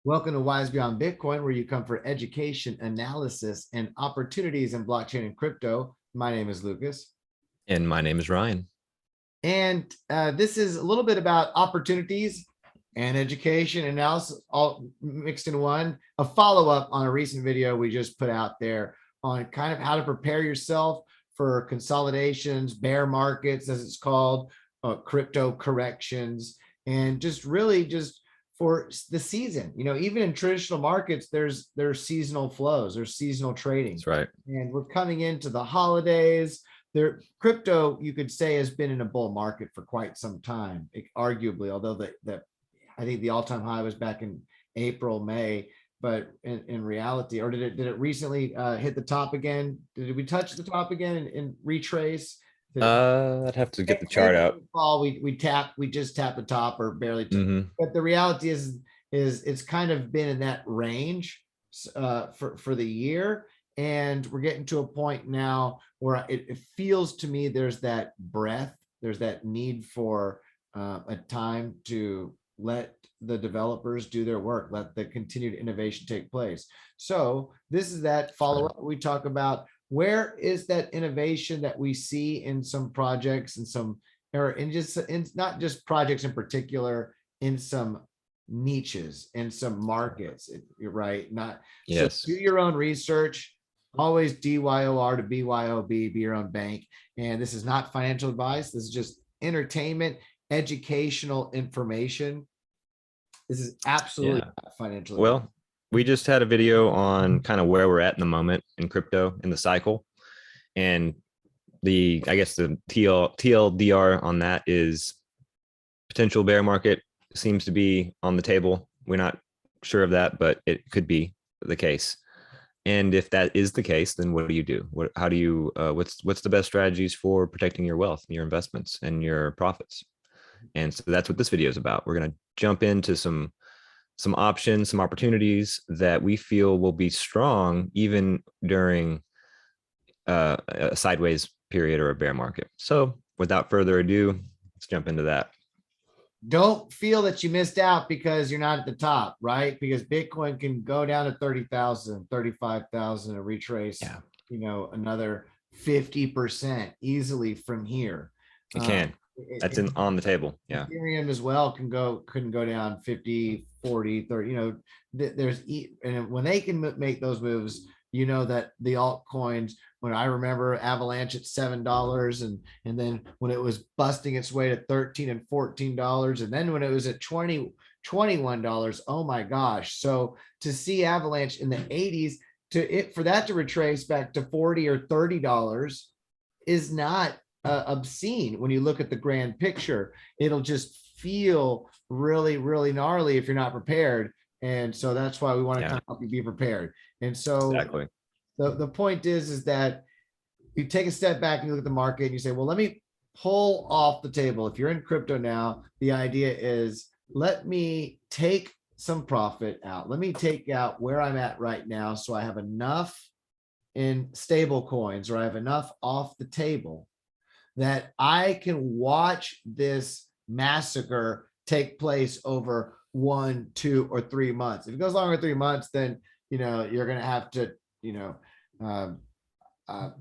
Welcome to Wise Beyond Bitcoin, where you come for education, analysis, and opportunities in blockchain and crypto. My name is Lucas. And my name is Ryan. And this is a little bit about opportunities and education and analysis all mixed in one. A follow-up on a recent video we just put out there on kind of how to prepare yourself for consolidations, bear markets, as it's called, crypto corrections, and just for the season. Even in traditional markets, there's seasonal flows, there's seasonal trading. That's right. And we're coming into the holidays. Crypto, you could say, has been in a bull market for quite some time, arguably, although I think the all-time high was back in April, May, but in reality, or did it recently hit the top again? Did we touch the top again and retrace? I'd have to get the chart out. We just tapped the top or barely. But the reality is it's kind of been in that range for the year, and we're getting to a point now where it feels to me there's that breath, there's that need for a time to let the developers do their work, let the continued innovation take place. So this is that follow-up. We talk about where is that innovation that we see in some projects and not just projects in particular, in some niches, in some markets. You're right. Yes. So do your own research. Always DYOR to BYOB, be your own bank. And this is not financial advice. This is just entertainment, educational information. This is absolutely not financial advice. Well, we just had a video on kind of where we're at in the moment in crypto in the cycle. And I guess the TLDR on that is potential bear market seems to be on the table. We're not sure of that, but it could be the case. And if that is the case, then what do you do? What's the best strategies for protecting your wealth, your investments, and your profits? And so that's what this video is about. We're going to jump into some options, some opportunities that we feel will be strong even during a sideways period or a bear market. So without further ado, let's jump into that. Don't feel that you missed out because you're not at the top, right? Because Bitcoin can go down to 30,000, 35,000 and retrace, another 50% easily from here. It can. That's on the table. Yeah. Ethereum as well couldn't go down 50, 40, 30, and when they can make those moves, that the altcoins, when I remember Avalanche at $7 and then when it was busting its way to $13 and $14, and then when it was at $20, $21, oh my gosh. So to see Avalanche in the 80s, for that to retrace back to $40 or $30 is not obscene. When you look at the grand picture, it'll just feel really, really gnarly if you're not prepared. And so that's why we want to help you be prepared. And so exactly. The point is that you take a step back and you look at the market and you say, well, let me pull off the table. If you're in crypto now, the idea is, let me take some profit out. Let me take out where I'm at right now, so I have enough in stable coins, or I have enough off the table that I can watch this massacre take place over 1, 2, or 3 months. If it goes longer than 3 months, then you're going to have to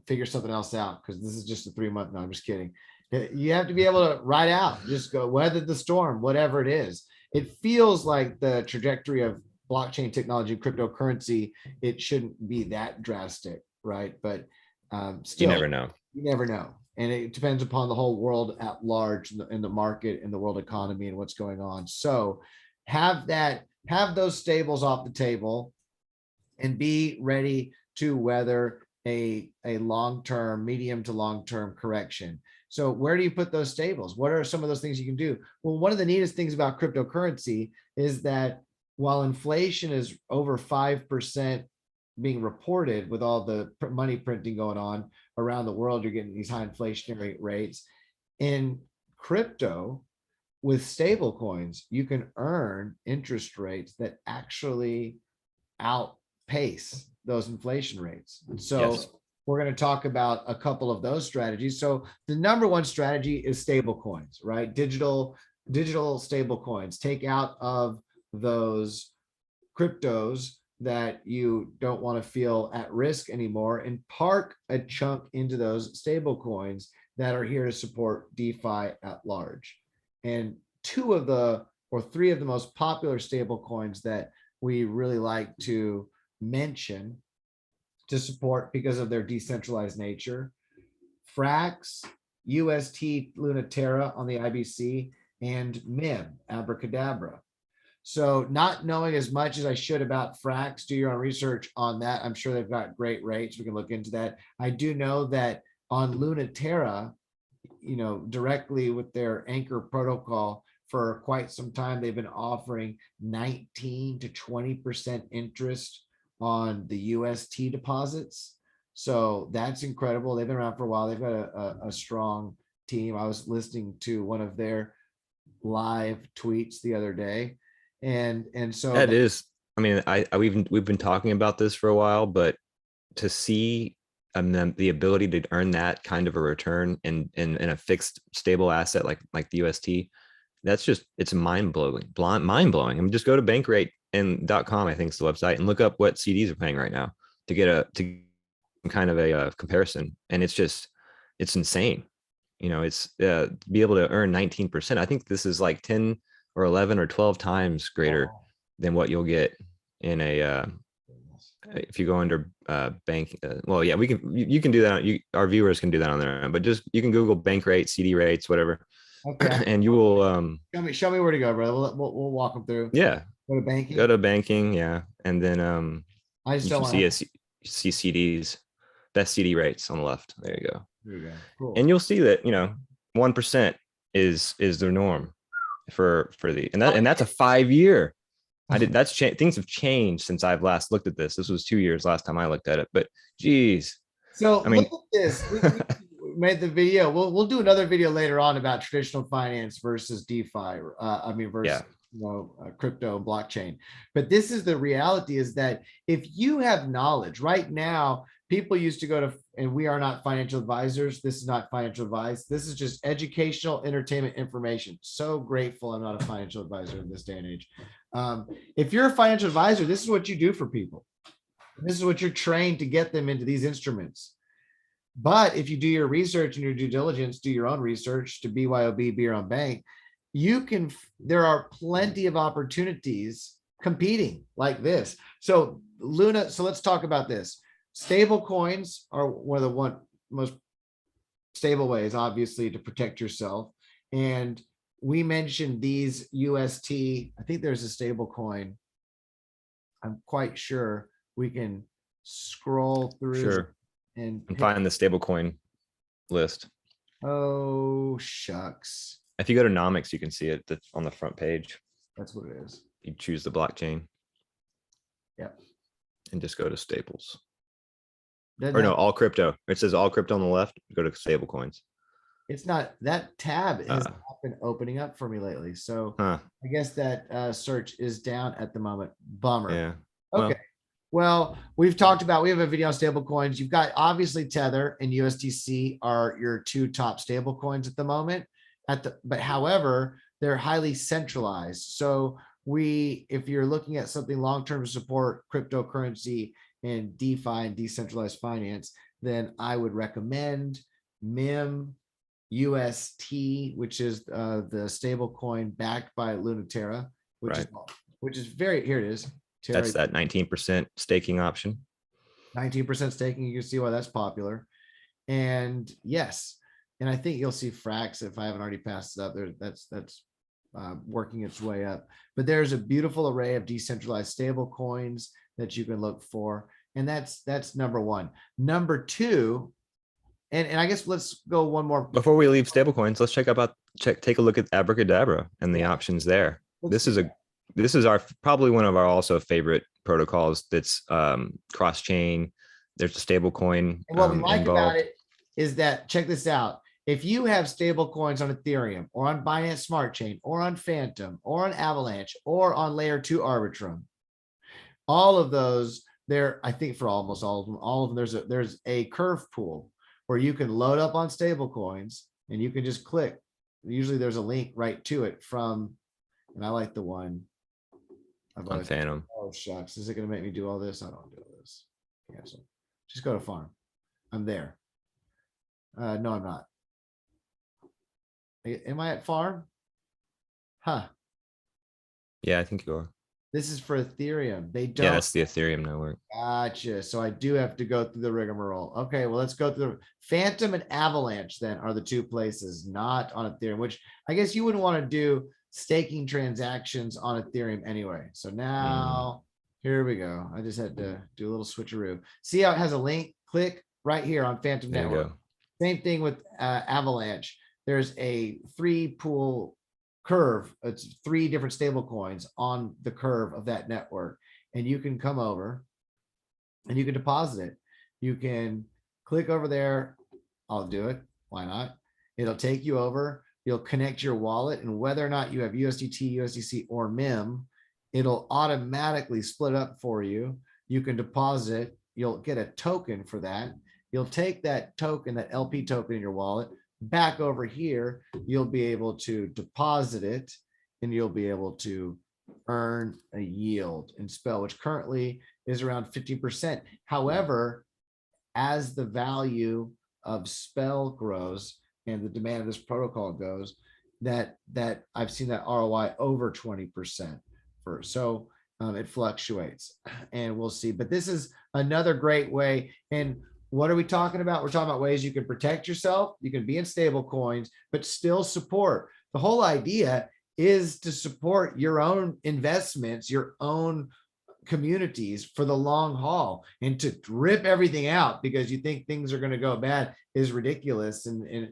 figure something else out, because this is just a 3-month. No, I'm just kidding. You have to be able to ride out, just go weather the storm, whatever it is. It feels like the trajectory of blockchain technology, cryptocurrency, it shouldn't be that drastic, right? But still, you never know. You never know. And it depends upon the whole world at large, in the market, in the world economy, and what's going on. So have those stables off the table and be ready to weather a long-term, medium to long-term correction. So where do you put those stables? What are some of those things you can do? Well, one of the neatest things about cryptocurrency is that while inflation is over 5% being reported, with all the money printing going on around the world, you're getting these high inflationary rates. In crypto, with stable coins, you can earn interest rates that actually outpace those inflation rates. And so we're going to talk about a couple of those strategies. So the number one strategy is stable coins, right? Digital stable coins. Take out of those cryptos that you don't want to feel at risk anymore and park a chunk into those stable coins that are here to support DeFi at large. And three of the most popular stable coins that we really like to mention to support because of their decentralized nature: Frax, UST Lunaterra on the IBC, and MIM, Abracadabra. So not knowing as much as I should about Frax, do your own research on that. I'm sure they've got great rates. We can look into that. I do know that on Lunaterra, directly with their anchor protocol, for quite some time, they've been offering 19 to 20% interest on the UST deposits. So that's incredible. They've been around for a while. They've got a strong team. I was listening to one of their live tweets the other day. And so that is, I mean, we've been talking about this for a while, but to see the ability to earn that kind of a return in a fixed stable asset like the UST, it's mind blowing. I mean, just go to bankrate.com, I think it's the website, and look up what CDs are paying right now to get kind of a comparison. And it's insane. It's be able to earn 19%. I think this is like 10 or 11 or 12 times greater than what you'll get in a if you go under bank. Well, yeah, you can do that. Our viewers can do that on their own, but just you can Google bank rate, CD rates, whatever. Okay. And you will show me where to go, brother. We'll walk them through. Yeah. Go to banking. Go to banking, yeah, and then I just don't see CDs, best CD rates on the left. There you go. There you go. Cool. And you'll see that 1% is the norm for that's a 5-year. Things have changed since I've last looked at this. This was 2 years last time I looked at it, but geez. So I mean, look at this. We made the video. We'll do another video later on about traditional finance versus DeFi. Versus crypto and blockchain. But this is the reality: is that if you have knowledge right now, people used to go to, and we are not financial advisors. This is not financial advice. This is just educational entertainment information. So grateful I'm not a financial advisor in this day and age. If you're a financial advisor, this is what you do for people. This is what you're trained to get them into these instruments. But if you do your research and your due diligence, do your own research to BYOB, be your own bank, there are plenty of opportunities competing like this. So let's talk about this. Stable coins are one of the most stable ways, obviously, to protect yourself. And we mentioned these UST. I think there's a stable coin. I'm quite sure we can scroll through and find the stablecoin list. Oh, shucks. If you go to Nomics, you can see it on the front page. That's what it is. You choose the blockchain. Yep. And just go to staples. All crypto. It says all crypto on the left. Go to stable coins. It's not, that tab has not been opening up for me lately. So I guess that search is down at the moment. Bummer. Yeah. Okay. Well, we have a video on stable coins. You've got obviously Tether and USDC are your two top stable coins at the moment. But however, they're highly centralized. So if you're looking at something long-term to support cryptocurrency and DeFi and decentralized finance, then I would recommend MIM, UST, which is the stable coin backed by Lunaterra, which is very, here it is. That's that 19% staking option. 19% staking. You can see why that's popular. And yes, and I think you'll see Frax, if I haven't already passed it up there, that's working its way up. But there's a beautiful array of decentralized stable coins that you can look for. And that's number one. Number two, and I guess let's go one more. Before we leave stablecoins, let's take a look at Abracadabra and the options there. This is probably one of our also favorite protocols that's cross-chain. There's a stable coin. And what we like about it is that, check this out. If you have stable coins on Ethereum or on Binance Smart Chain or on Phantom or on Avalanche or on Layer 2 Arbitrum, all of those, I think for almost all of them, there's a curve pool where you can load up on stable coins and you can just click. Usually there's a link right to it and I like the one. on Phantom. Oh shucks, is it gonna make me do all this? I don't want to do this. Cancel. Just go to farm. I'm there. No, I'm not. Am I at farm? Huh. Yeah, I think you are. This is for Ethereum. They don't. Yeah, that's the Ethereum network. Gotcha. So I do have to go through the rigmarole. Okay, well, let's go through Phantom and Avalanche then are the two places not on Ethereum, which I guess you wouldn't want to do staking transactions on Ethereum anyway. So now here we go. I just had to do a little switcheroo. See how it has a link? Click right here on Phantom There you Network. go. Same thing with Avalanche. There's a 3-pool curve. It's 3 different stable coins on the curve of that network. And you can come over and you can deposit it. You can click over there. I'll do it. Why not? It'll take you over. You'll connect your wallet, and whether or not you have USDT, USDC, or MIM, it'll automatically split up for you. You can deposit it. You'll get a token for that. You'll take that token, that LP token in your wallet, back over here. You'll be able to deposit it, and you'll be able to earn a yield in Spell, which currently is around 50%. However, as the value of Spell grows and the demand of this protocol goes, that I've seen that ROI over 20% for, so it fluctuates, and we'll see. But this is another great way. And what are we talking about? We're talking about ways you can protect yourself. You can be in stable coins, but still support. The whole idea is to support your own investments, your own communities for the long haul, and to rip everything out because you think things are going to go bad is ridiculous, and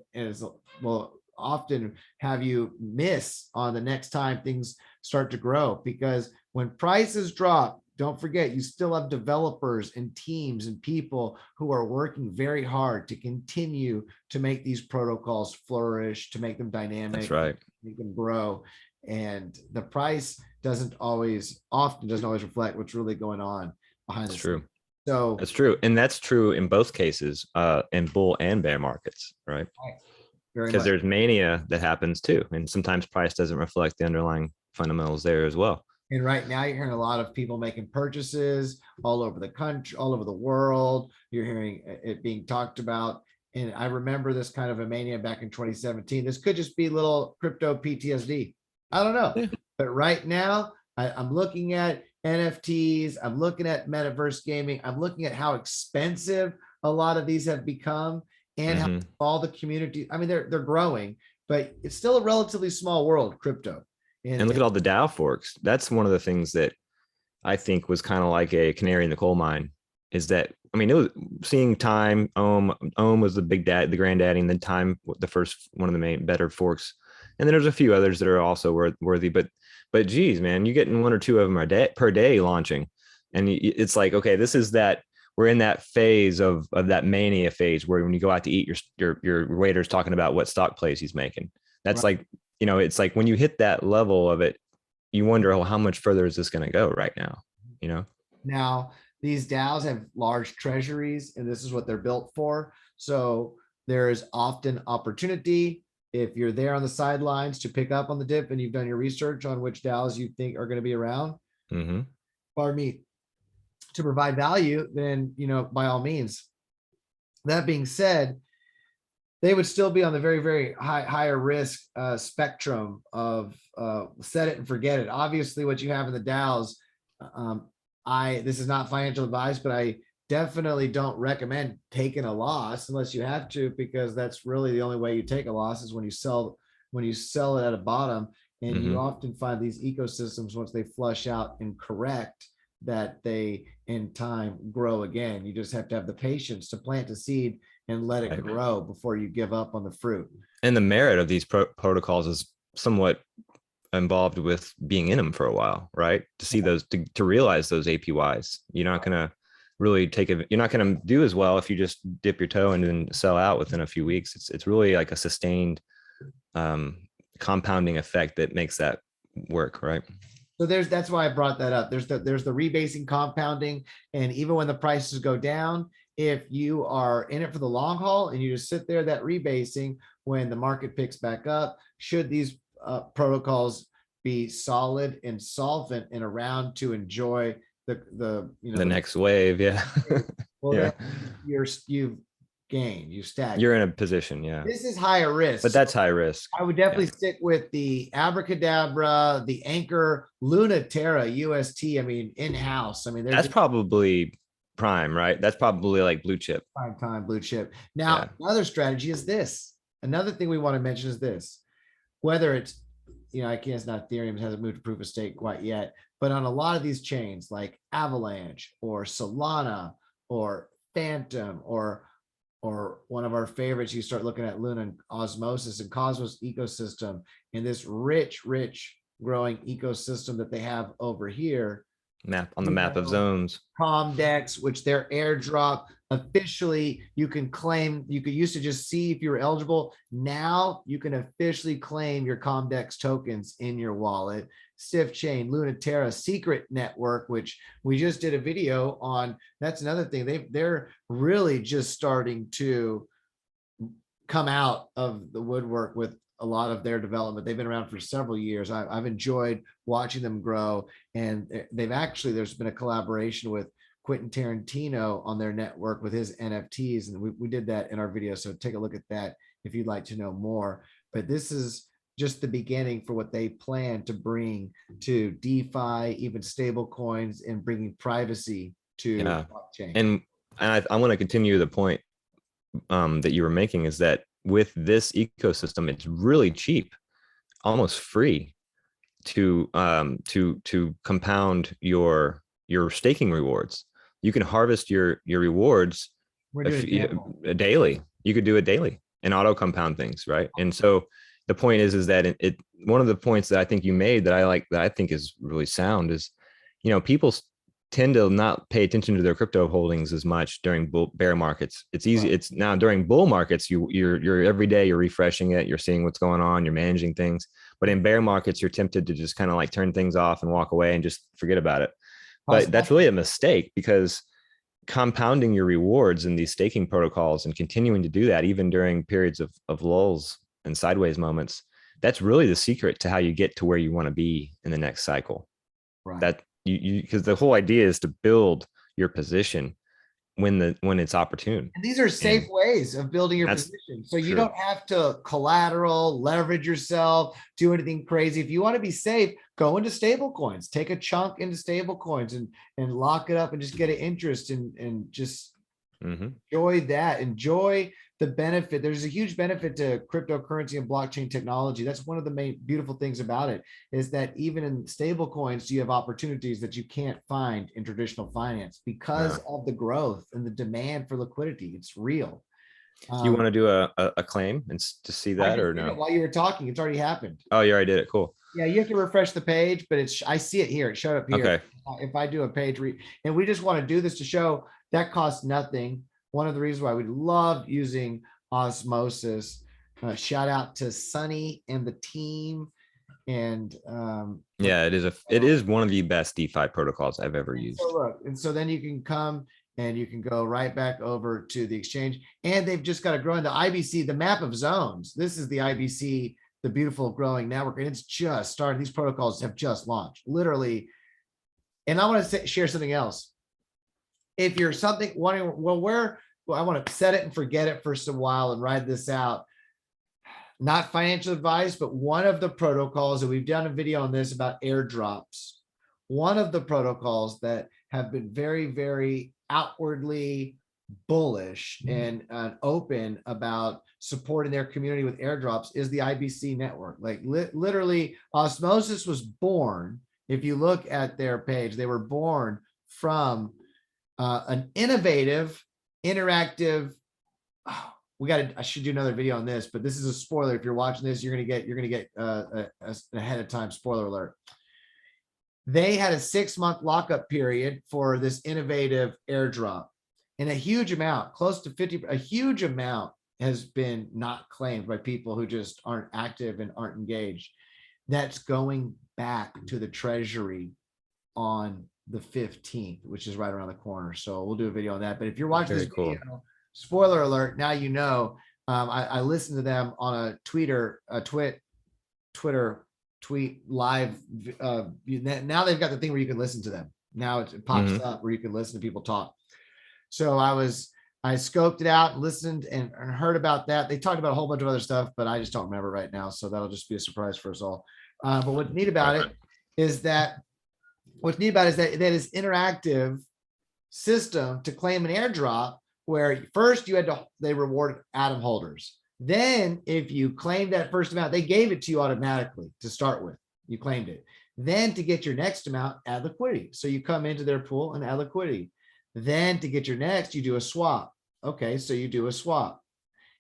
will often have you miss on the next time things start to grow. Because when prices drop, don't forget, you still have developers and teams and people who are working very hard to continue to make these protocols flourish, to make them dynamic. That's right. Make them grow. And the price often doesn't always reflect what's really going on behind the scenes. True. So that's true. And that's true in both cases, in bull and bear markets, right? Because there's mania that happens too. And sometimes price doesn't reflect the underlying fundamentals there as well. And right now you're hearing a lot of people making purchases all over the country, all over the world. You're hearing it being talked about. And I remember this kind of a mania back in 2017. This could just be little crypto PTSD. I don't know. Yeah. But right now I'm looking at NFTs. I'm looking at Metaverse gaming. I'm looking at how expensive a lot of these have become, and how all the community, I mean, they're growing, but it's still a relatively small world, crypto. And look at all the DAO forks. That's one of the things that I think was kind of like a canary in the coal mine, is that, I mean, it was seeing Time, Ohm was the big dad, the granddaddy, and then Time, the first one of the main better forks. And then there's a few others that are also worthy, but geez, man, you're getting 1 or 2 of them per day launching. And it's like, okay, this is that, we're in that phase of that mania phase where when you go out to eat, your waiter's talking about what stock plays he's making. That's right. Like, you know, it's like when you hit that level of it, you wonder, oh, how much further is this going to go right now? You know? Now, these DAOs have large treasuries, and this is what they're built for. So there is often opportunity if you're there on the sidelines to pick up on the dip and you've done your research on which DAOs you think are going to be around. Pardon me. To provide value, then, you know, by all means. That being said, they would still be on the very, very higher risk spectrum of set it and forget it. Obviously, what you have in the DAOs, this is not financial advice, but I definitely don't recommend taking a loss unless you have to, because that's really the only way you take a loss is when you sell it at a bottom. And you often find these ecosystems, once they flush out and correct, that they in time grow again. You just have to have the patience to plant a seed and let it grow before you give up on the fruit. And the merit of these protocols is somewhat involved with being in them for a while, right? To see those, to realize those APYs. You're not going to really you're not going to do as well if you just dip your toe and then sell out within a few weeks. It's really like a sustained compounding effect that makes that work, right? So that's why I brought that up. There's the rebasing, compounding, and even when the prices go down, if you are in it for the long haul and you just sit there, that rebasing, when the market picks back up, should these protocols be solid and solvent and around to enjoy the next wave. Yeah. well, Yeah. then you've gained, you stacked. You're in a position. Yeah. This is higher risk. But that's high risk. I would definitely stick with the Abracadabra, the Anchor, Luna Terra, UST. I mean, in-house. I mean, That's probably prime, right? That's probably like blue chip. Prime time blue chip. Now, another strategy is this. Another thing we want to mention is this. Whether it's, I guess not Ethereum hasn't moved to proof of stake quite yet, but on a lot of these chains like Avalanche or Solana or Phantom or one of our favorites, you start looking at Luna and Osmosis and Cosmos ecosystem and this rich growing ecosystem that they have over here. Map on the map of zones. Comdex, which their airdrop officially you can claim. You could used to just see if you were eligible. Now you can officially claim your Comdex tokens in your wallet. Stiff Chain, Luna Terra, Secret Network, which we just did a video on. That's another thing. They're really just starting to come out of the woodwork with a lot of their development. They've been around for several years. I've enjoyed watching them grow, and there's been a collaboration with Quentin Tarantino on their network with his NFTs, and we did that in our video. So take a look at that if you'd like to know more. But this is just the beginning for what they plan to bring to DeFi, even stable coins, and bringing privacy to blockchain. And I want to continue the point that you were making, is that with this ecosystem, it's really cheap, almost free to compound your staking rewards. You can harvest your rewards daily. You could do it daily and auto compound things, right? And so the point is that one of the points that I think you made that I like, that I think is really sound, is, people tend to not pay attention to their crypto holdings as much during bear markets. It's easy. It's now during bull markets, you're every day, you're refreshing it, you're seeing what's going on, you're managing things. But in bear markets, you're tempted to just kind of like turn things off and walk away and just forget about it. But that's really a mistake, because compounding your rewards in these staking protocols and continuing to do that even during periods of lulls and sideways moments, that's really the secret to how you get to where you want to be in the next cycle. Right. That because the whole idea is to build your position when it's opportune. And these are safe ways of building your position. So you don't have to collateral, leverage yourself, do anything crazy. If you want to be safe, go into stable coins, take a chunk into stable coins and lock it up and just get an interest and just enjoy that. Enjoy the benefit. There's a huge benefit to cryptocurrency and blockchain technology. That's one of the main beautiful things about it, is that even in stable coins, you have opportunities that you can't find in traditional finance because of the growth and the demand for liquidity. It's real. You want to do a claim and to see that, or no? While you were talking, it's already happened. Oh, you already did it. Cool. Yeah, you have to refresh the page, but I see it here. It showed up here. Okay. If I do a page and we just want to do this to show that costs nothing. One of the reasons why we love using Osmosis. Shout out to Sunny and the team. And it is one of the best DeFi protocols I've ever used. So look, and so then you can come and you can go right back over to the exchange, and they've just got to grow in the IBC, the map of zones. This is the IBC, the beautiful growing network, and it's just started. These protocols have just launched, literally. And I want to share something else. If you're wondering, I want to set it and forget it for some while and ride this out. Not financial advice, but one of the protocols, and we've done a video on this about airdrops. One of the protocols that have been very, very outwardly bullish and open about supporting their community with airdrops is the IBC network. Like literally, Osmosis was born. If you look at their page, they were born from an innovative, interactive. I should do another video on this, but this is a spoiler. If you're watching this, you're gonna get ahead of time spoiler alert. They had a 6-month lockup period for this innovative airdrop, and a huge amount, close to 50, a huge amount has been not claimed by people who just aren't active and aren't engaged. That's going back to the treasury on the 15th, which is right around the corner. So we'll do a video on that. But if you're watching this video, spoiler alert, now you know. I listened to them on a Twitter tweet live. Now they've got the thing where you can listen to them. Now it pops up where you can listen to people talk. So I scoped it out and listened and heard about that. They talked about a whole bunch of other stuff, but I just don't remember right now. So that'll just be a surprise for us all. But what's neat about it is that that is interactive system to claim an airdrop, where first they reward Atom holders. Then if you claim that first amount, they gave it to you automatically to start with. You claimed it. Then to get your next amount, add liquidity. So you come into their pool and add liquidity. Then to get your next, you do a swap. Okay, so you do a swap.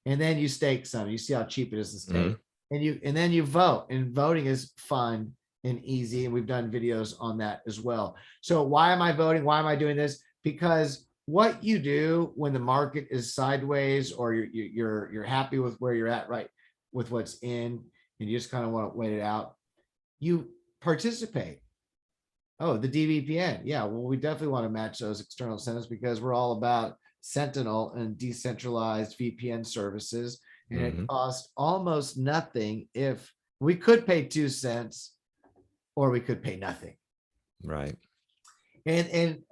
And then you stake some. You see how cheap it is to stake. And then you vote. And voting is fun and easy. And we've done videos on that as well. So why am I voting? Why am I doing this? Because what you do when the market is sideways, or you're happy with where you're at, right, with what's in, and you just kind of want to wait it out, you participate. Oh, the DVPN. Yeah, well, we definitely want to match those external incentives because we're all about Sentinel and decentralized VPN services. And it costs almost nothing. If we could pay 2 cents, or we could pay nothing. Right. And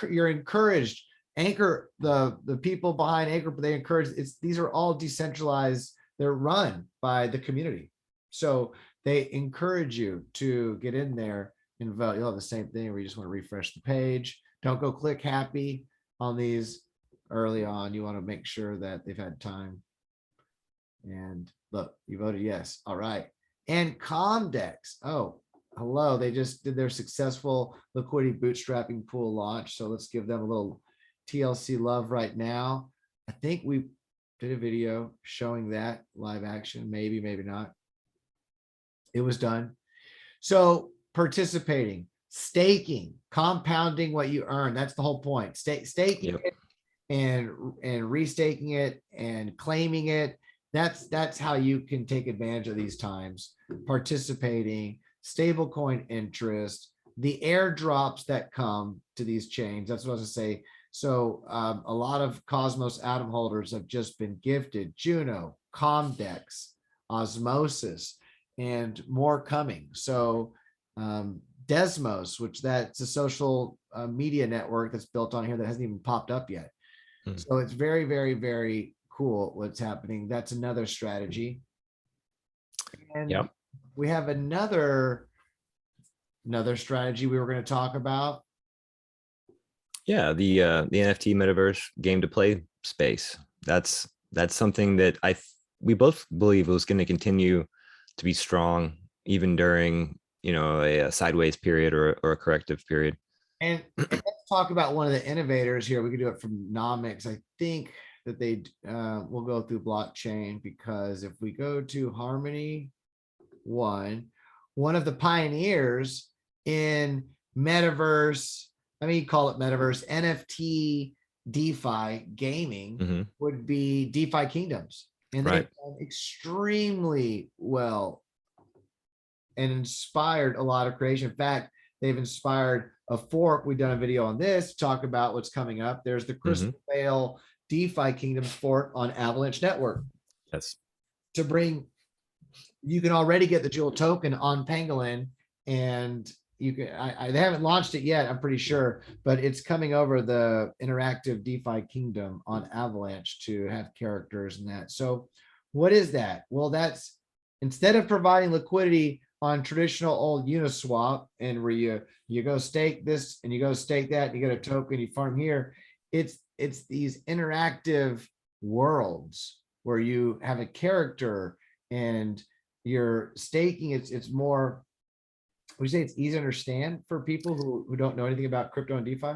you're encouraged. Anchor, the people behind Anchor, they encourage, these are all decentralized. They're run by the community. So they encourage you to get in there and vote. You'll have the same thing where you just want to refresh the page. Don't go click happy on these early on. You want to make sure that they've had time. And look, you voted yes. All right. And Comdex. Oh, hello. They just did their successful liquidity bootstrapping pool launch. So let's give them a little TLC love right now. I think we did a video showing that live action. Maybe, maybe not. It was done. So participating, staking, compounding what you earn. That's the whole point. Staking it and restaking it and claiming it. That's how you can take advantage of these times. Participating, stablecoin interest, the airdrops that come to these chains. That's what I was going to say. So a lot of Cosmos Atom holders have just been gifted Juno, Comdex, Osmosis, and more coming. So Desmos, which that's a social media network that's built on here that hasn't even popped up yet. So it's very, very, very cool what's happening. That's another strategy. And we have another strategy we were going to talk about. Yeah, the NFT metaverse game to play space. That's something that we both believe was going to continue to be strong even during, you know, a sideways period or a corrective period. And let's talk about one of the innovators here. We could do it from Nomics. I think that they will go through blockchain, because if we go to Harmony one of the pioneers in Metaverse, I mean, you call it Metaverse, NFT, DeFi gaming would be DeFi Kingdoms. And they've done extremely well and inspired a lot of creation. In fact, they've inspired a fork. We've done a video on this to talk about what's coming up. There's the Crystal Veil DeFi Kingdoms fork on Avalanche Network. Yes. To bring, you can already get the Jewel token on Pangolin, and you can, they haven't launched it yet, I'm pretty sure, but it's coming over the interactive DeFi Kingdom on Avalanche to have characters and that. So what is that? Well, that's, instead of providing liquidity on traditional old Uniswap, and where you go stake this and you go stake that, and you get a token, you farm here, it's these interactive worlds where you have a character and you're staking. It's more, would you say it's easy to understand for people who don't know anything about crypto and DeFi?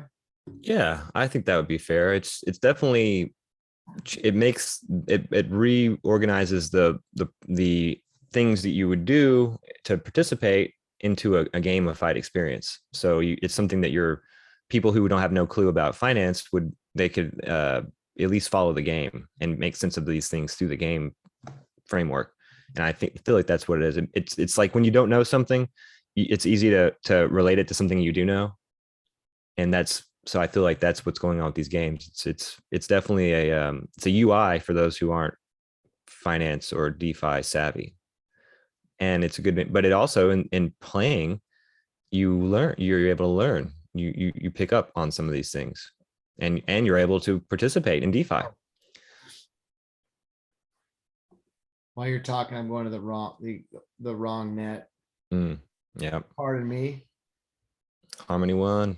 Yeah, I think that would be fair. It's definitely, it reorganizes the things that you would do to participate into a gamified experience. So it's something that people who don't have no clue about finance could at least follow the game and make sense of these things through the game framework. And I feel like that's what it is. It's like when you don't know something, it's easy to relate it to something you do know. And so I feel like that's what's going on with these games. It's definitely it's a UI for those who aren't finance or DeFi savvy. and it's a good, but it also in playing, you're able to learn, you pick up on some of these things, and you're able to participate in DeFi. While you're talking, I'm going to the wrong net. Yeah. Pardon me. Harmony One.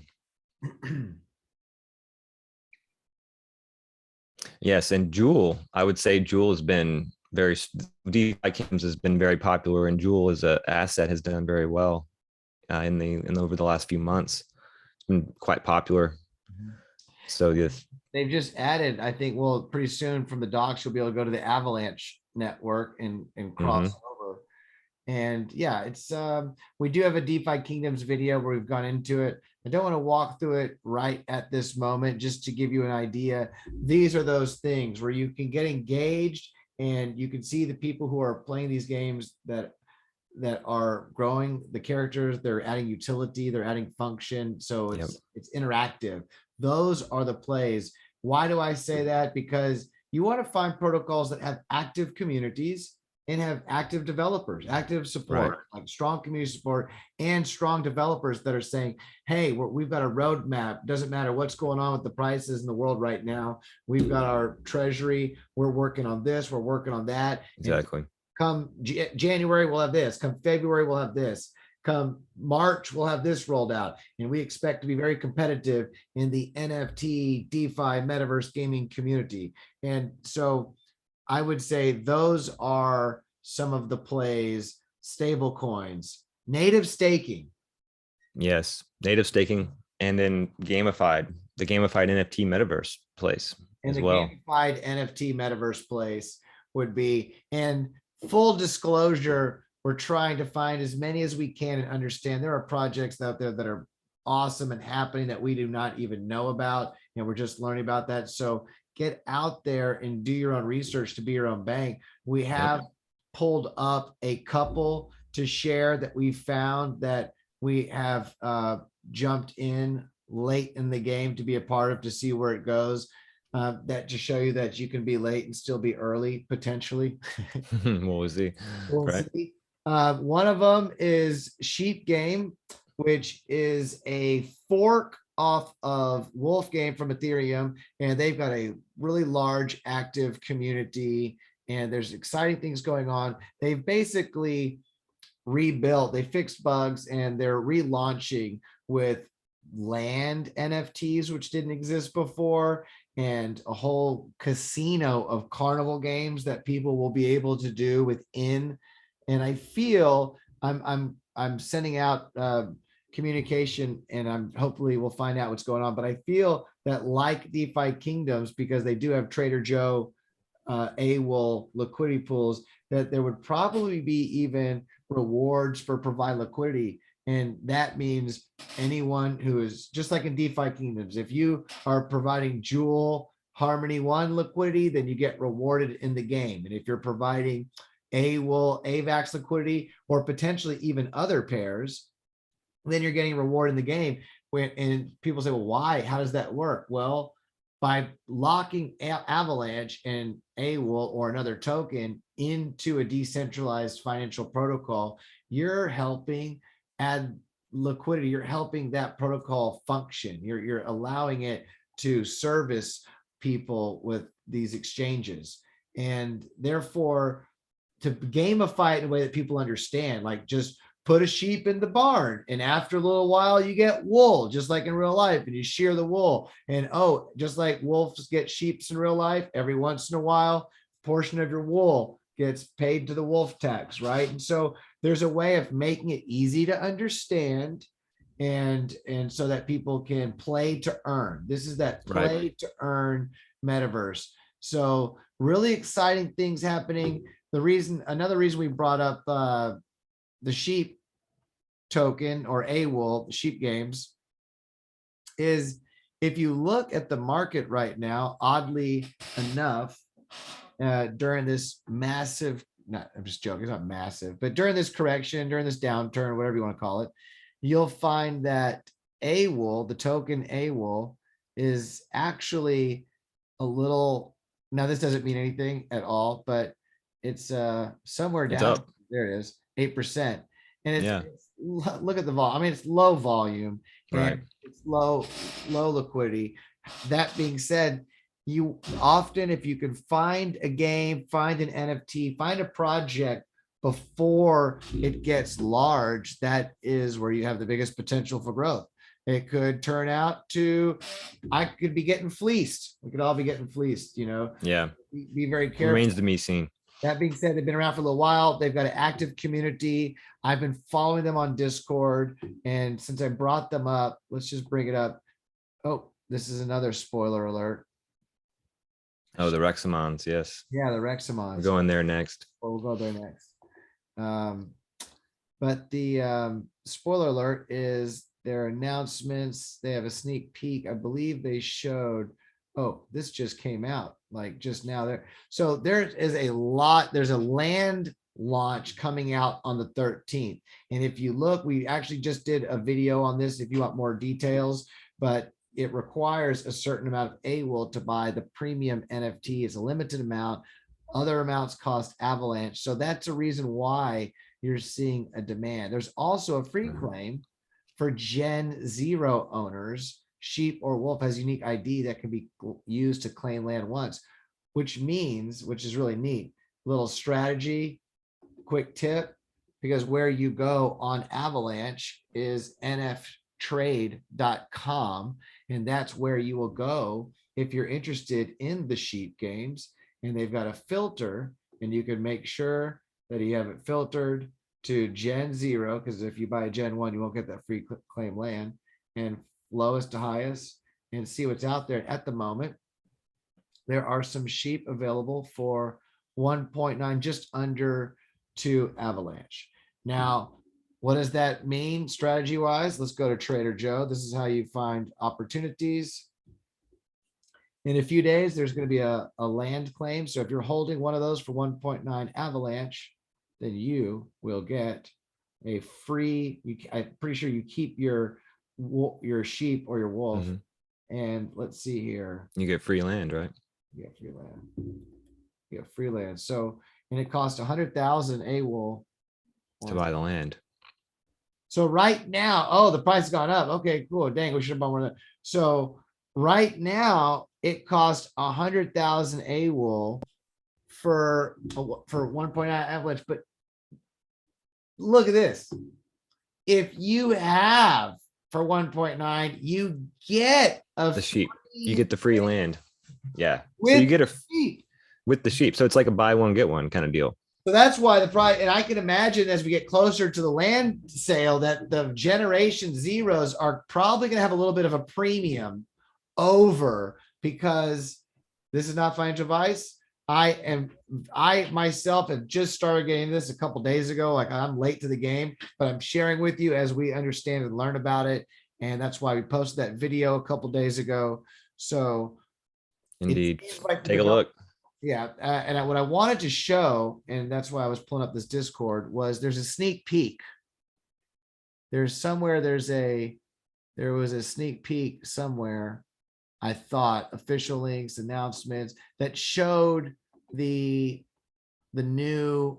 Yes, and Jewel, I would say Jewel has been DeFi Kingdoms has been very popular, and Jewel as an asset has done very well in over the last few months. It's been quite popular. So they've just added, I think, well, pretty soon from the docs, you'll be able to go to the Avalanche network and cross over. And yeah, it's we do have a DeFi Kingdoms video where we've gone into it. I don't want to walk through it right at this moment, just to give you an idea. These are those things where you can get engaged and you can see the people who are playing these games that are growing the characters, they're adding utility, they're adding function. So it's interactive. Those are the plays. Why do I say that? Because you want to find protocols that have active communities and have active developers, active support, like strong community support and strong developers that are saying, hey, we've got a roadmap. Doesn't matter what's going on with the prices in the world right now. We've got our treasury. We're working on this. We're working on that. Exactly. And come January, we'll have this. Come February, we'll have this. Come March, we'll have this rolled out. And we expect to be very competitive in the NFT, DeFi, Metaverse gaming community. And so I would say those are some of the plays. Stable coins, native staking. Yes, native staking, and then the gamified NFT metaverse place and as well. Gamified NFT metaverse place would be, and full disclosure, we're trying to find as many as we can and understand there are projects out there that are awesome and happening that we do not even know about, and we're just learning about that. So get out there and do your own research to be your own bank. We have pulled up a couple to share that we found that we have jumped in late in the game to be a part of, to see where it goes. That to show you that you can be late and still be early, potentially. We'll see. See. One of them is Sheep Game, which is a fork off of Wolf Game from Ethereum, and they've got a really large active community, and there's exciting things going on. They've basically rebuilt, they fixed bugs, and they're relaunching with land NFTs, which didn't exist before, and a whole casino of carnival games that people will be able to do within. And I feel I'm sending out communication, and I'm hopefully we'll find out what's going on. But I feel that like DeFi Kingdoms, because they do have Trader Joe, AWOL liquidity pools, that there would probably be even rewards for provide liquidity. And that means anyone who is just like in DeFi Kingdoms, if you are providing Jewel Harmony One liquidity, then you get rewarded in the game. And if you're providing AWOL, AVAX liquidity, or potentially even other pairs, then you're getting reward in the game. And people say, well, why? How does that work? Well, by locking Avalanche and AWOL or another token into a decentralized financial protocol, you're helping add liquidity. You're helping that protocol function. You're allowing it to service people with these exchanges. And therefore, to gamify it in a way that people understand, like just put a sheep in the barn, and after a little while you get wool, just like in real life, and you shear the wool. And just like wolves get sheeps in real life, every once in a while, a portion of your wool gets paid to the wolf tax, right? And so there's a way of making it easy to understand, and so that people can play to earn. This is that play to earn metaverse. So really exciting things happening. Another reason we brought up the sheep token, or AWOL, the sheep games, is if you look at the market right now, oddly enough, during this massive, I'm just joking, it's not massive, but during this correction, during this downturn, whatever you want to call it, you'll find that AWOL, the token AWOL, is actually a little, now this doesn't mean anything at all, but it's somewhere down. It's up. There it is. 8%. And Yeah. look at the volume. I mean, it's low volume and Right. it's low liquidity. That being said, you often, if you can find a game, find an NFT, find a project before it gets large, that is where you have the biggest potential for growth. It could turn out to, I could be getting fleeced. We could all be getting fleeced, Yeah. be very careful. Remains to be seen. That being said, they've been around for a little while. They've got an active community. I've been following them on Discord. And since I brought them up, let's just bring it up. Oh, this is another spoiler alert. Oh, the Rexamons. Yes. Yeah, the We're Rexamons. going there next. We'll go there next. But the spoiler alert is their announcements. They have a sneak peek. I believe they showed, oh, this just came out like just now there. So there is a lot, there's a land launch coming out on the 13th. And if you look, we actually just did a video on this if you want more details, but it requires a certain amount of AWOL to buy the premium NFT. It's a limited amount. Other amounts cost Avalanche. So that's a reason why you're seeing a demand. There's also a free claim for Gen 0 owners. Sheep or wolf has unique ID that can be used to claim land once, which means, which is really neat, little strategy, quick tip, because where you go on Avalanche is nftrade.com, and that's where you will go if you're interested in the sheep games. And they've got a filter, and you can make sure that you have it filtered to Gen 0, because if you buy a Gen 1, you won't get that free claim land, and lowest to highest, and see what's out there. At the moment, there are some sheep available for 1.9, just under 2 Avalanche. Now, what does that mean strategy wise? Let's go to Trader Joe. This is how you find opportunities. In a few days, there's going to be a land claim. So if you're holding one of those for 1.9 Avalanche, then you will get a free, I'm pretty sure you keep your sheep or your wolf. And let's see here. You get free land, right? You get free land. You get free land. So, and it costs 100,000 AWOL To buy the land. So right now, oh, the price has gone up. Okay, cool. Dang, we should have bought more of that. So right now, it costs 100,000 AWOL for 1.9 Avalanche. But look at this. If you have for 1.9, you get The sheep. You get the free land. Yeah. with So you get a sheep. with the sheep. So it's like a buy one, get one kind of deal. So that's why the price, and I can imagine as we get closer to the land sale that the generation zeros are probably going to have a little bit of a premium over, because this is not financial advice. I myself have just started getting this a couple days ago. Like, I'm late to the game, but I'm sharing with you as we understand and learn about it. And that's why we posted that video a couple days ago. So Indeed. Take a look. Yeah. And what I wanted to show, and that's why I was pulling up this Discord, was there's a sneak peek. There's somewhere, there was a sneak peek somewhere. I thought official links, announcements that showed the new,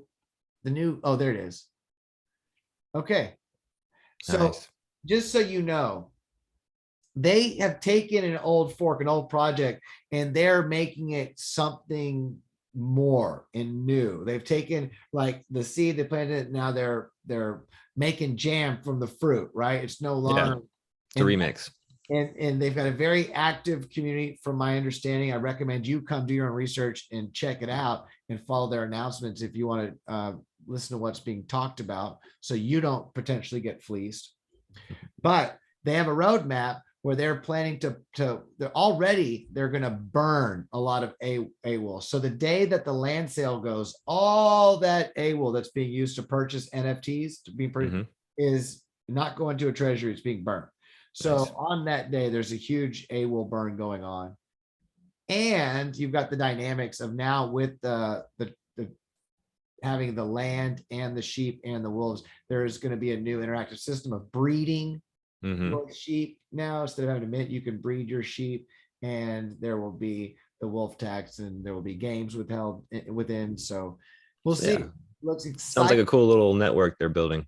oh, there it is. Okay. So Nice. just so you know, they have taken an old fork, an old project, and they're making it something more and new. They've taken like the seed, they planted it, now they're making jam from the fruit, right? It's no longer It's a remix. And they've got a very active community from my understanding. I recommend you come do your own research and check it out and follow their announcements if you want to listen to what's being talked about, so you don't potentially get fleeced. But they have a roadmap where they're planning to they're going to burn a lot of AWOL. So the day that the land sale goes, all that AWOL that's being used to purchase NFTs to be is not going to a treasury, it's being burned. So Nice. on that day, there's a huge AWOL burn going on. And you've got the dynamics of now with the having the land and the sheep and the wolves, there's going to be a new interactive system of breeding your sheep. Now, instead of having to mint, you can breed your sheep, and there will be the wolf tax, and there will be games withheld within. So we'll see. Yeah. looks Sounds like exciting. a cool little network they're building.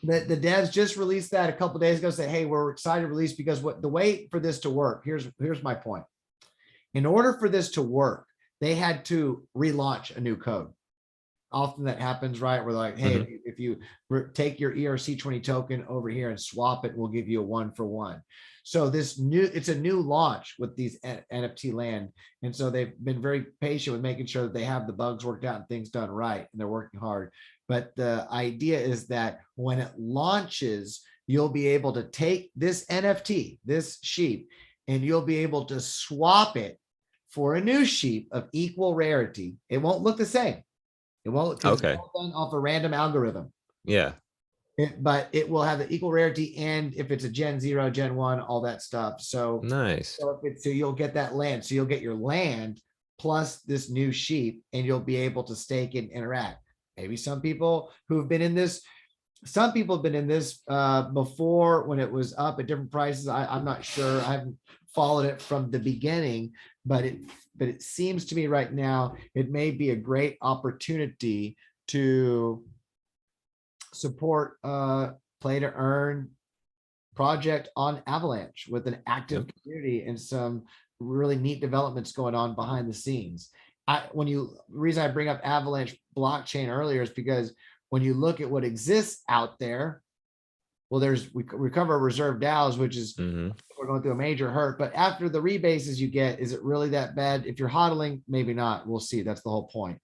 The devs just released that a couple days ago. Say, hey, we're excited to release because what the way for this to work. Here's my point. In order for this to work, they had to relaunch a new code. Often that happens, right? We're like, hey, if you take your ERC20 token over here and swap it, we'll give you a 1-for-1. So it's a new launch with these NFT land. And so they've been very patient with making sure that they have the bugs worked out and things done right. And they're working hard. But the idea is that when it launches, you'll be able to take this NFT, this sheep, and you'll be able to swap it for a new sheep of equal rarity. It won't look the same. It won't, because it's all done off a random algorithm. Yeah. But it will have the equal rarity, and if it's a Gen 0, Gen 1, all that stuff. So Nice. so you'll get that land. So you'll get your land plus this new sheep, and you'll be able to stake and interact. Maybe some people who've been in this, some people have been in this before when it was up at different prices. I'm not sure. I haven't followed it from the beginning, but it seems to me right now it may be a great opportunity to support play to earn project on Avalanche with an active community and some really neat developments going on behind the scenes. The reason I bring up Avalanche blockchain earlier is because when you look at what exists out there, well, we recover reserve DAOs, which is we're going through a major hurt. But after the rebases you get, is it really that bad? If you're hodling, maybe not. We'll see. That's the whole point.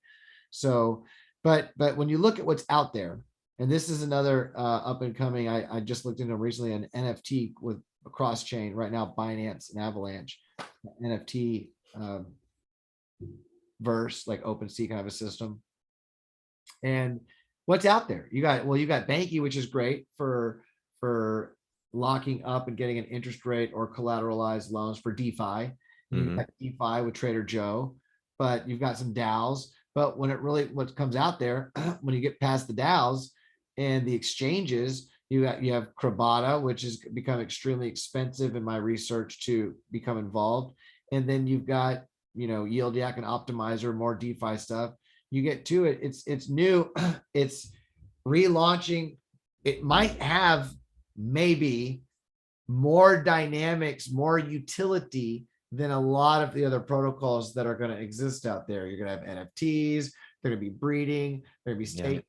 So, but when you look at what's out there, and this is another up and coming, I just looked into recently, an NFT with a cross chain right now, Binance and Avalanche NFT verse, like OpenSea kind of a system. And what's out there? You got Banky, which is great for locking up and getting an interest rate or collateralized loans for DeFi. You've got DeFi with Trader Joe, but you've got some DAOs. But what comes out there, when you get past the DAOs and the exchanges, you have Cryptocurrency, which has become extremely expensive in my research to become involved. And then you've got, Yield Yak and Optimizer, more DeFi stuff. You get to it. It's new. It's relaunching. It might have maybe more dynamics, more utility than a lot of the other protocols that are going to exist out there. You're going to have NFTs. They're going to be breeding. They're going to be staking.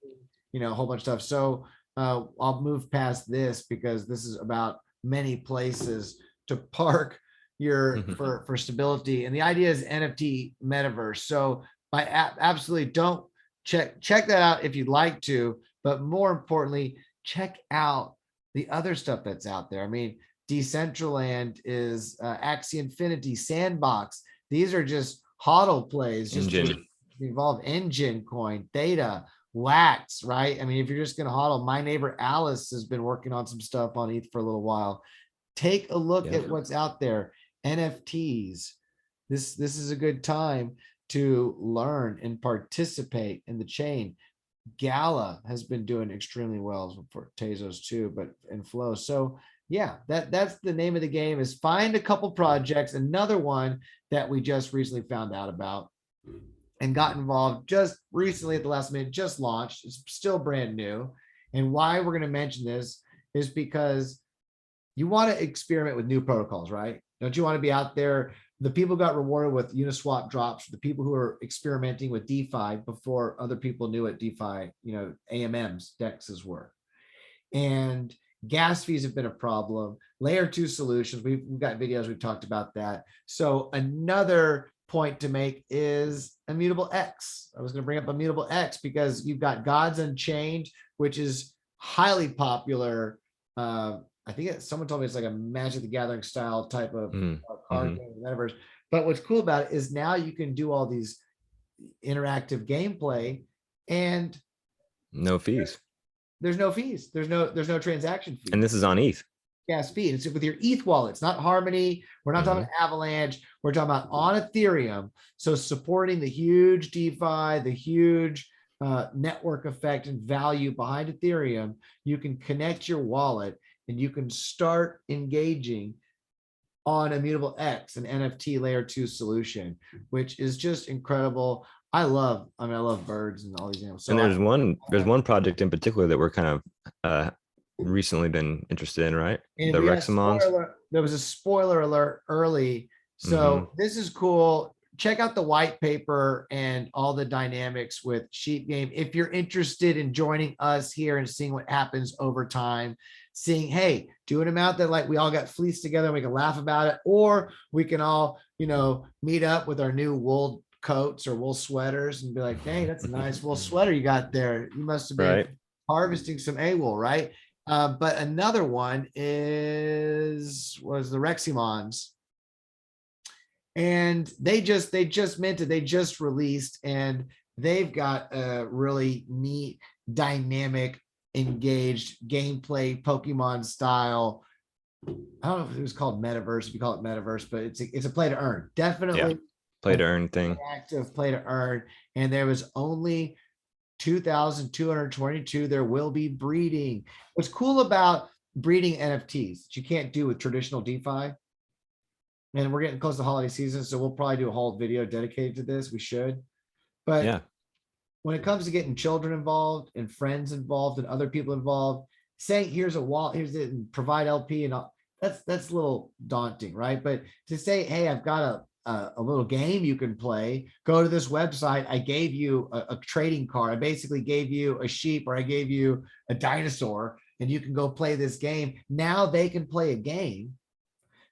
A whole bunch of stuff. So I'll move past this because this is about many places to park your for stability. And the idea is NFT Metaverse. So absolutely don't check that out if you'd like to, but more importantly, check out the other stuff that's out there. I mean, Decentralized is Axie Infinity, Sandbox. These are just hodl plays, just to involve Engine Coin, Theta, Wax, right? I mean, if you're just going to hodl, my neighbor Alice has been working on some stuff on ETH for a little while. Take a look at what's out there. NFTs. This is a good time to learn and participate in the chain. Gala has been doing extremely well for Tezos too, but in Flow. So yeah, that's the name of the game, is find a couple projects. Another one that we just recently found out about and got involved just recently at the last minute, just launched. It's still brand new. And why we're going to mention this is because you want to experiment with new protocols, right? Don't you want to be out there? The people got rewarded with Uniswap drops, the people who are experimenting with DeFi before other people knew what DeFi, AMMs, DEXs were. And gas fees have been a problem. Layer 2 solutions, we've got videos, we've talked about that. So another point to make is Immutable X. I was going to bring up Immutable X because you've got Gods Unchained, which is highly popular. I think someone told me it's like a Magic the Gathering style type of card game, Metaverse. But what's cool about it is now you can do all these interactive gameplay and no fees. There's no fees. There's no transaction fee. And this is on ETH. Gas fee. It's with your ETH wallets, not Harmony. We're not talking about Avalanche. We're talking about on Ethereum. So supporting the huge DeFi, the huge network effect and value behind Ethereum, you can connect your wallet and you can start engaging on Immutable X, an NFT layer 2 solution, which is just incredible. I love birds and all these animals. So And there's one project in particular that we're kind of recently been interested in, right? and The we had a Rexamons. there was a spoiler alert early. So this is cool. Check out the white paper and all the dynamics with Sheep Game. If you're interested in joining us here and seeing what happens over time, seeing, hey, do an amount that like we all got fleeced together and we can laugh about it, or we can all, meet up with our new wool coats or wool sweaters and be like, hey, that's a nice wool sweater you got there. You must have been Right. harvesting some A-wool, right? But another one was the Reximons. And they just minted, they just released, and they've got a really neat, dynamic, engaged gameplay, Pokemon style. I don't know if it was called Metaverse, if you call it Metaverse, but it's a play to earn. Definitely Play to earn thing. active play to earn. And there was only 2,222. There will be breeding. What's cool about breeding NFTs that you can't do with traditional DeFi, and we're getting close to holiday season, so we'll probably do a whole video dedicated to this. We should. But Yeah. when it comes to getting children involved and friends involved and other people involved, saying here's a wall, here's it, and provide LP and all, that's a little daunting, right? But to say, hey, I've got a little game you can play, go to this website, I gave you a trading card, I basically gave you a sheep, or I gave you a dinosaur, and you can go play this game. Now they can play a game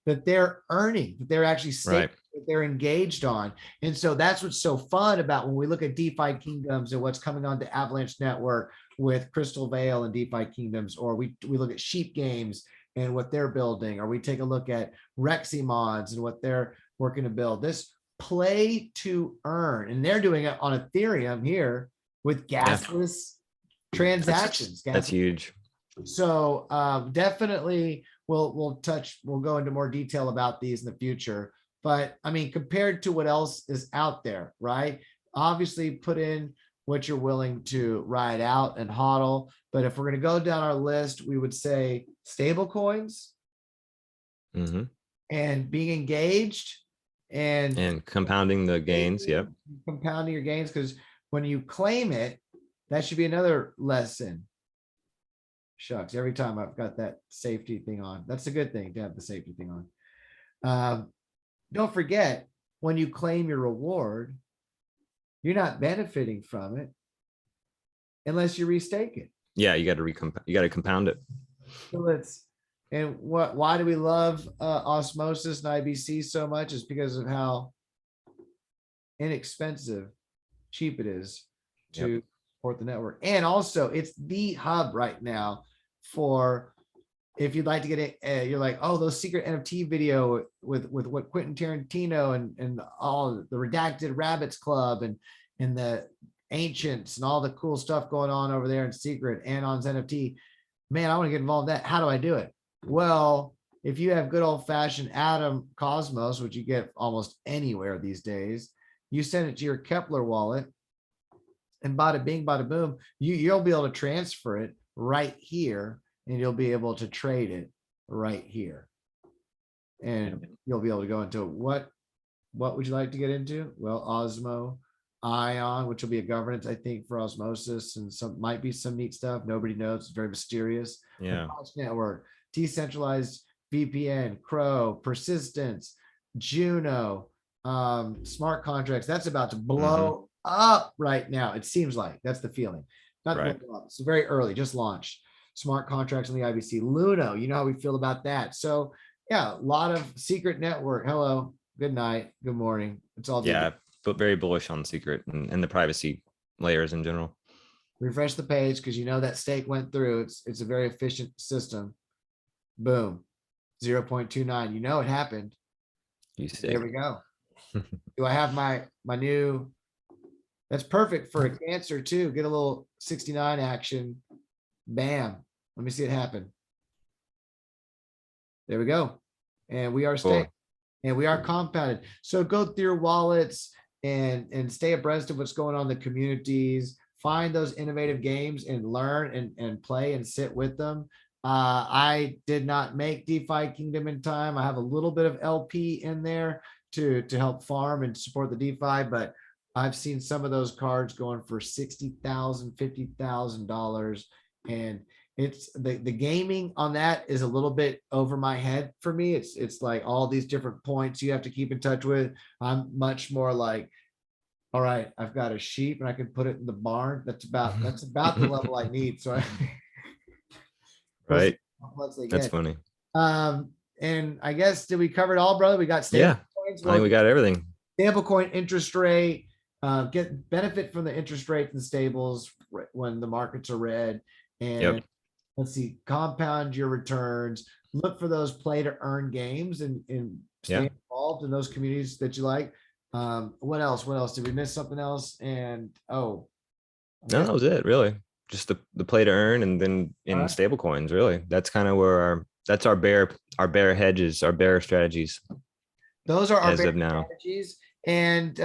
that they're earning, that they're actually staking, that they're engaged on. And so that's what's so fun about when we look at DeFi Kingdoms and what's coming on to Avalanche Network with Crystal Veil and DeFi Kingdoms, or we look at Sheep Games and what they're building, or we take a look at Reximons and what they're working to build. This play to earn, and they're doing it on Ethereum here with gasless transactions. That's huge. So definitely we'll go into more detail about these in the future. But I mean, compared to what else is out there, right? Obviously put in what you're willing to ride out and hodl. But if we're going to go down our list, we would say stable coins and being engaged and compounding the gains. Yep. Compounding your gains, because when you claim it, that should be another lesson. Shucks, every time I've got that safety thing on. That's a good thing to have the safety thing on. Don't forget, when you claim your reward, you're not benefiting from it unless you restake it. Yeah, you got to compound it. So why do we love Osmosis and IBC so much? Is because of how inexpensive, cheap it is to support the network. And also it's the hub right now for, if you'd like to get it, you're like, oh, those secret NFT video with what Quentin Tarantino and all the Redacted Rabbits Club and the Ancients and all the cool stuff going on over there in secret and on NFT. Man, I want to get involved in that. How do I do it? Well, if you have good old fashioned Atom Cosmos, which you get almost anywhere these days, you send it to your Kepler wallet, and bada bing, bada boom, you'll be able to transfer it right here, and you'll be able to trade it right here. And you'll be able to go into what would you like to get into? Well, Osmo, Ion, which will be a governance, I think, for Osmosis, and might be some neat stuff. Nobody knows. It's very mysterious. Yeah. Network, Decentralized VPN, Crow, Persistence, Juno, smart contracts. That's about to blow up right now. It seems like that's the feeling. Not up. It's very early, just launched. Smart contracts on the IBC. Luno, you know how we feel about that. So yeah, a lot of secret network. Hello, good night, good morning. It's all good. But very bullish on secret and the privacy layers in general. Refresh the page, because you know that stake went through. It's a very efficient system. Boom, 0.29. You know it happened. There we go. Do I have my new? That's perfect for a Cancer too. Get a little 69 action. Bam. Let me see it happen. There we go. And we are staying. And we are compounded. So go through your wallets and stay abreast of what's going on in the communities. Find those innovative games and learn and play and sit with them. I did not make DeFi Kingdom in time. I have a little bit of LP in there to help farm and support the DeFi, but I've seen some of those cards going for $60,000, $50,000, and it's the gaming on that is a little bit over my head for me. It's like all these different points you have to keep in touch with. I'm much more like, all right, I've got a sheep and I can put it in the barn. That's about the level I need. So Right. once they That's get. funny. And I guess did we cover it all, brother? We got stable Yeah. coins. I think we got everything. Stablecoin interest rate, get benefit from the interest rates and stables when the markets are red. And let's see, compound your returns. Look for those play to earn games and stay involved in those communities that you like. What else? What else? Did we miss something else? And no, that was it, really. Just the play to earn, and then in stable coins, really. That's kind of where our bear hedges, our bear strategies. Those are our as of now strategies. And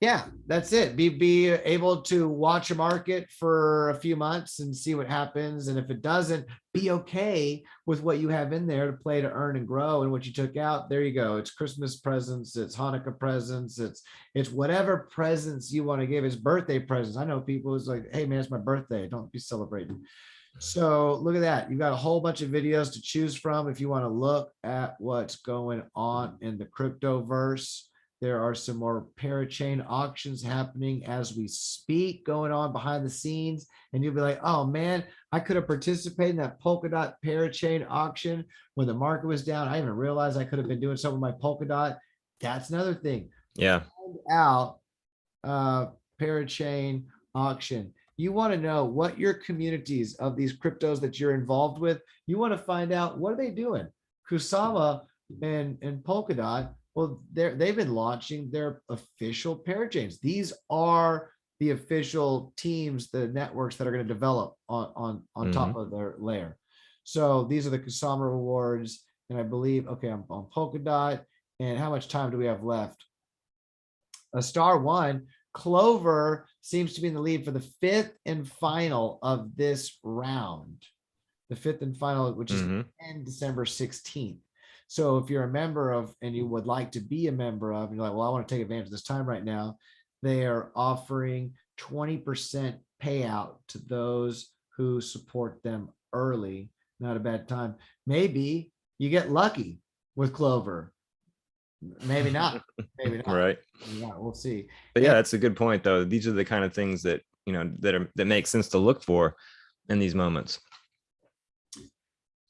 yeah, that's it. Be able to watch a market for a few months and see what happens. And if it doesn't, be okay with what you have in there to play to earn and grow and what you took out. There you go. It's Christmas presents, it's Hanukkah presents, it's whatever presents you want to give. It's birthday presents. I know people is like, hey man, it's my birthday. Don't be celebrating. So look at that. You've got a whole bunch of videos to choose from if you want to look at what's going on in the cryptoverse. There are some more parachain auctions happening as we speak, going on behind the scenes. And you'll be like, oh man, I could have participated in that Polkadot parachain auction when the market was down. I even realized I could have been doing something with my Polkadot. That's another thing. Yeah. Find out parachain auction. You want to know what your communities of these cryptos that you're involved with, you want to find out what are they doing. Kusama and Polkadot, well, they've been launching their official parachains. These are the official teams, the networks that are going to develop on top of their layer. So these are the Kusama rewards. And I believe, okay, I'm on Polkadot. And how much time do we have left? A star one. Clover seems to be in the lead for the fifth and final of this round. The fifth and final, which is in December 16th. So if you're a member of, and you would like to be a member of, and you're like, well, I want to take advantage of this time right now, they are offering 20% payout to those who support them early. Not a bad time. Maybe you get lucky with Clover. Maybe not. Maybe not. Right. Yeah, we'll see. But yeah, that's a good point, though. These are the kind of things that, you know, that make sense to look for in these moments.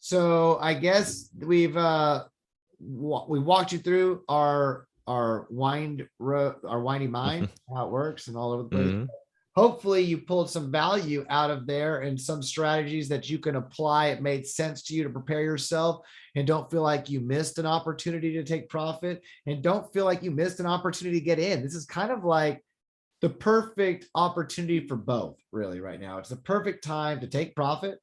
So I guess we walked you through our windy mind, how it works, and all over the place. Hopefully you pulled some value out of there and some strategies that you can apply. It made sense to you to prepare yourself and don't feel like you missed an opportunity to take profit, and don't feel like you missed an opportunity to get in. This is kind of like the perfect opportunity for both, really, right now. It's the perfect time to take profit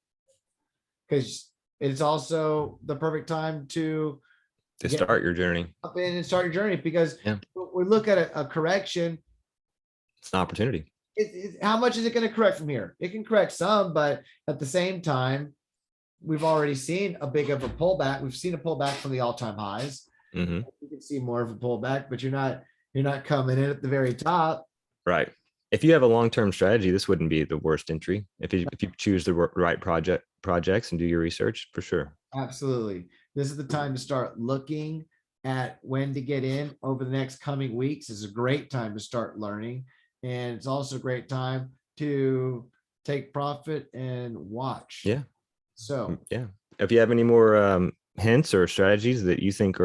because it's also the perfect time to start your journey. Up in and start your journey, because we look at a correction. It's an opportunity. How much is it going to correct from here? It can correct some, but at the same time, we've already seen a big of a pullback. We've seen a pullback from the all-time highs. You can see more of a pullback, but you're not coming in at the very top. Right. If you have a long-term strategy, this wouldn't be the worst entry. If you choose the right projects and do your research, for sure. Absolutely. This is the time to start looking at when to get in over the next coming weeks. This is a great time to start learning. And it's also a great time to take profit and watch. Yeah. So yeah. If you have any more hints or strategies that you think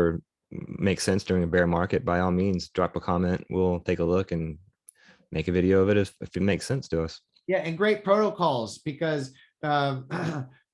make sense during a bear market, by all means, drop a comment. We'll take a look and make a video of it if it makes sense to us. Yeah, and great protocols, because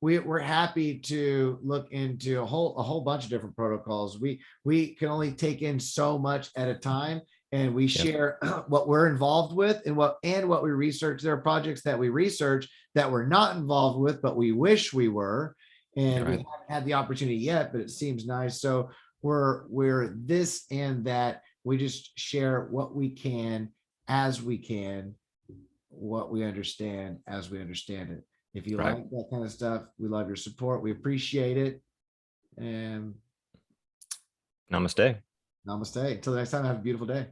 we're happy to look into a whole bunch of different protocols. We can only take in so much at a time, and we share what we're involved with and what we research. There are projects that we research that we're not involved with, but we wish we were, and we haven't had the opportunity yet, but it seems nice. So we're this and that. We just share what we can as we can, what we understand as we understand it. If you like that kind of stuff, we love your support. We appreciate it. And namaste. Namaste. Until the next time, have a beautiful day.